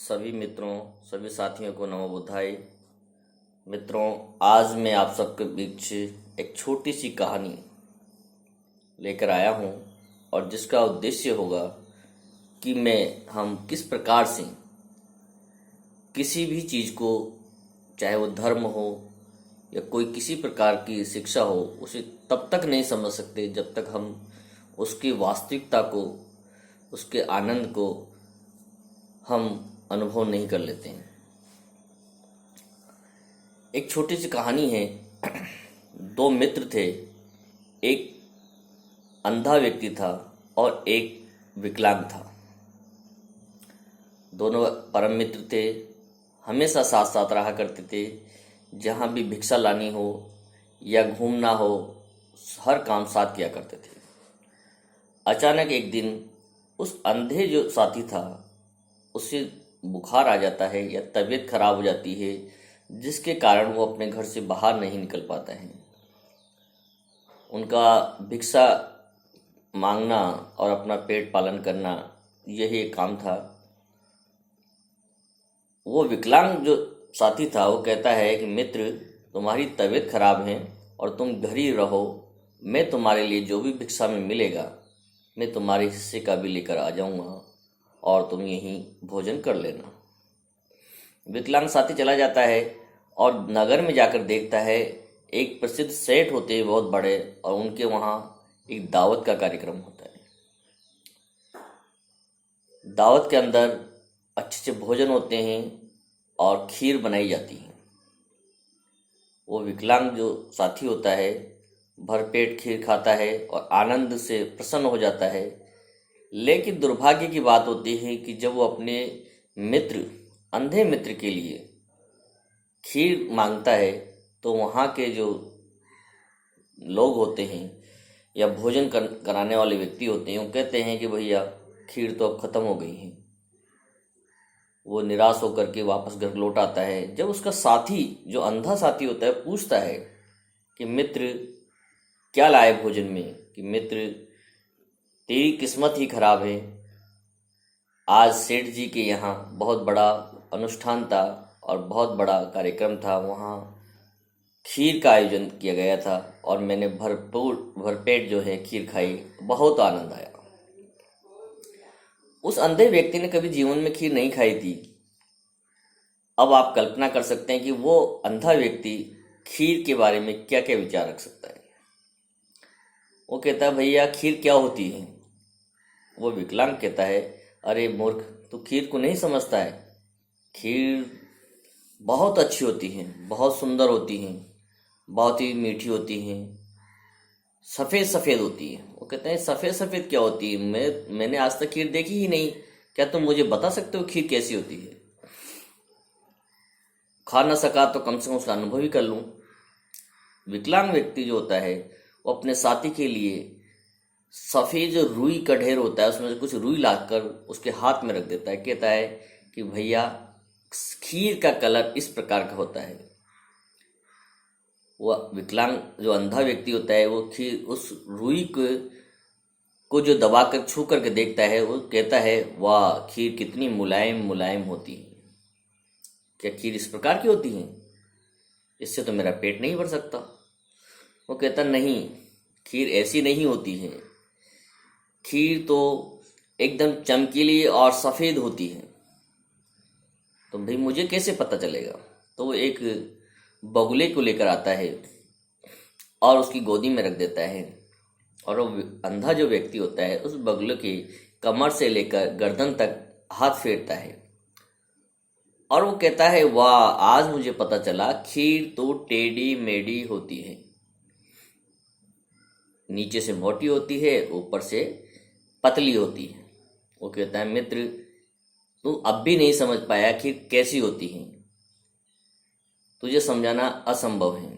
सभी मित्रों, सभी साथियों को नमो बुद्धाय। मित्रों, आज मैं आप सबके बीच एक छोटी सी कहानी लेकर आया हूँ और जिसका उद्देश्य होगा कि हम किस प्रकार से किसी भी चीज़ को, चाहे वो धर्म हो या कोई किसी प्रकार की शिक्षा हो, उसे तब तक नहीं समझ सकते जब तक हम उसकी वास्तविकता को, उसके आनंद को हम अनुभव नहीं कर लेते हैं। एक छोटी सी कहानी है। दो मित्र थे। एक अंधा व्यक्ति था और एक विकलांग था। दोनों परम मित्र थे, हमेशा साथ साथ रहा करते थे। जहाँ भी भिक्षा लानी हो या घूमना हो, हर काम साथ किया करते थे। अचानक एक दिन उस अंधे जो साथी था, उसे बुखार आ जाता है या तबीयत खराब हो जाती है, जिसके कारण वो अपने घर से बाहर नहीं निकल पाता है। उनका भिक्षा मांगना और अपना पेट पालन करना, यही एक काम था। वो विकलांग जो साथी था, वो कहता है कि मित्र, तुम्हारी तबीयत खराब है और तुम घर ही रहो। मैं तुम्हारे लिए जो भी भिक्षा में मिलेगा, मैं तुम्हारे हिस्से का भी लेकर आ जाऊंगा और तुम यहीं भोजन कर लेना। विकलांग साथी चला जाता है और नगर में जाकर देखता है एक प्रसिद्ध सेठ होते हैं बहुत बड़े, और उनके वहाँ एक दावत का कार्यक्रम होता है। दावत के अंदर अच्छे से भोजन होते हैं और खीर बनाई जाती है। वो विकलांग जो साथी होता है, भरपेट खीर खाता है और आनंद से प्रसन्न हो जाता है। लेकिन दुर्भाग्य की बात होती है कि जब वो अपने मित्र, अंधे मित्र के लिए खीर मांगता है, तो वहाँ के जो लोग होते हैं या भोजन कराने वाले व्यक्ति होते हैं, वो कहते हैं कि भैया, खीर तो अब ख़त्म हो गई है। वो निराश होकर के वापस घर लौट आता है। जब उसका साथी, जो अंधा साथी होता है, पूछता है कि मित्र, क्या लाए भोजन में, कि मित्र, तेरी किस्मत ही खराब है। आज सेठ जी के यहाँ बहुत बड़ा अनुष्ठान था और बहुत बड़ा कार्यक्रम था। वहाँ खीर का आयोजन किया गया था और मैंने भरपेट जो है खीर खाई, बहुत आनंद आया। उस अंधे व्यक्ति ने कभी जीवन में खीर नहीं खाई थी। अब आप कल्पना कर सकते हैं कि वो अंधा व्यक्ति खीर के बारे में क्या क्या विचार रख सकता है। वो कहता है, भैया, खीर क्या होती है? वो विकलांग कहता है, अरे मूर्ख, तू खीर को नहीं समझता है। खीर बहुत अच्छी होती है, बहुत सुंदर होती है, बहुत ही मीठी होती है, सफ़ेद सफ़ेद होती है। वो कहते हैं, सफ़ेद सफ़ेद क्या होती है? मैंने आज तक खीर देखी ही नहीं। क्या तुम मुझे बता सकते हो खीर कैसी होती है? खा ना सका तो कम से कम उसका अनुभव ही कर लूँ। विकलांग व्यक्ति जो होता है, वो अपने साथी के लिए सफ़ेद जो रुई का ढेर होता है, उसमें से कुछ रुई लाकर उसके हाथ में रख देता है। कहता है कि भैया, खीर का कलर इस प्रकार का होता है। वह विकलांग जो अंधा व्यक्ति होता है, वो खीर, उस रुई को जो दबा कर छू करके देखता है, वो कहता है, वाह, खीर कितनी मुलायम मुलायम होती है। क्या खीर इस प्रकार की होती है? इससे तो मेरा पेट नहीं भर सकता। वो कहता, नहीं, खीर ऐसी नहीं होती है। खीर तो एकदम चमकीली और सफ़ेद होती है। तो भाई, मुझे कैसे पता चलेगा? तो वो एक बगुले को लेकर आता है और उसकी गोदी में रख देता है, और वो अंधा जो व्यक्ति होता है, उस बगुले की कमर से लेकर गर्दन तक हाथ फेरता है और वो कहता है, वाह, आज मुझे पता चला, खीर तो टेढ़ी मेढ़ी होती है। नीचे से मोटी होती है, ऊपर से पतली होती है। वो कहता है, मित्र, तू अब भी नहीं समझ पाया खीर कैसी होती है। तुझे समझाना असंभव है।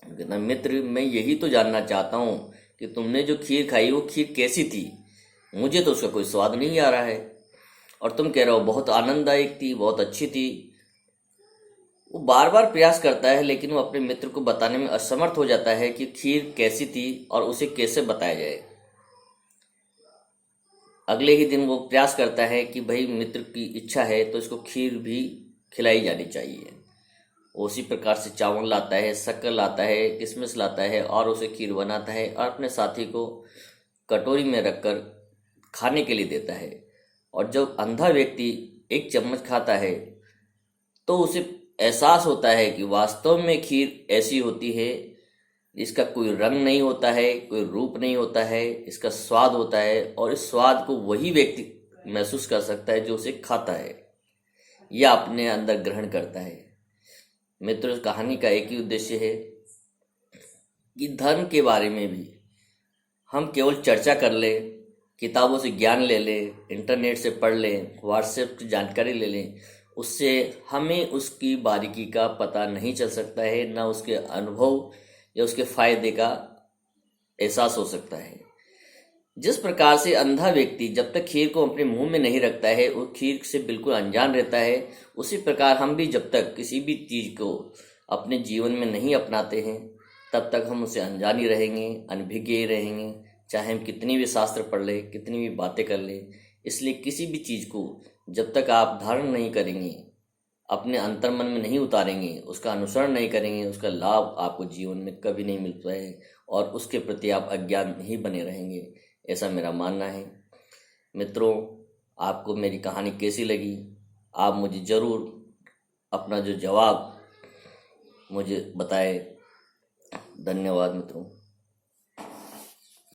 कहता, मित्र, मैं यही तो जानना चाहता हूँ कि तुमने जो खीर खाई, वो खीर कैसी थी? मुझे तो उसका कोई स्वाद नहीं आ रहा है, और तुम कह रहे हो बहुत आनंददायक थी, बहुत अच्छी थी। वो बार बार प्रयास करता है, लेकिन वो अपने मित्र को बताने में असमर्थ हो जाता है कि खीर कैसी थी और उसे कैसे बताया जाए। अगले ही दिन वो प्रयास करता है कि भाई मित्र की इच्छा है तो इसको खीर भी खिलाई जानी चाहिए। उसी प्रकार से चावल लाता है, शक्कर लाता है, किशमिश लाता है और उसे खीर बनाता है और अपने साथी को कटोरी में रखकर खाने के लिए देता है। और जब अंधा व्यक्ति एक चम्मच खाता है तो उसे एहसास होता है कि वास्तव में खीर ऐसी होती है, इसका कोई रंग नहीं होता है, कोई रूप नहीं होता है, इसका स्वाद होता है और इस स्वाद को वही व्यक्ति महसूस कर सकता है जो उसे खाता है या अपने अंदर ग्रहण करता है। मित्रों, इस कहानी का एक ही उद्देश्य है कि धर्म के बारे में भी हम केवल चर्चा कर लें, किताबों से ज्ञान ले लें, इंटरनेट से पढ़ लें, व्हाट्सएप की जानकारी ले लें, उससे हमें उसकी बारीकी का पता नहीं चल सकता है, ना उसके अनुभव या उसके फायदे का एहसास हो सकता है। जिस प्रकार से अंधा व्यक्ति जब तक खीर को अपने मुंह में नहीं रखता है वो खीर से बिल्कुल अनजान रहता है, उसी प्रकार हम भी जब तक किसी भी चीज़ को अपने जीवन में नहीं अपनाते हैं तब तक हम उसे अनजान ही रहेंगे, अनभिज्ञ ही रहेंगे, चाहे हम कितनी भी शास्त्र पढ़ लें, कितनी भी बातें कर लें। इसलिए किसी भी चीज़ को जब तक आप धारण नहीं करेंगे, अपने अंतर्मन में नहीं उतारेंगे, उसका अनुसरण नहीं करेंगे, उसका लाभ आपको जीवन में कभी नहीं मिलता है और उसके प्रति आप अज्ञान ही बने रहेंगे, ऐसा मेरा मानना है। मित्रों, आपको मेरी कहानी कैसी लगी? आप मुझे ज़रूर अपना जो जवाब मुझे बताएं। धन्यवाद मित्रों।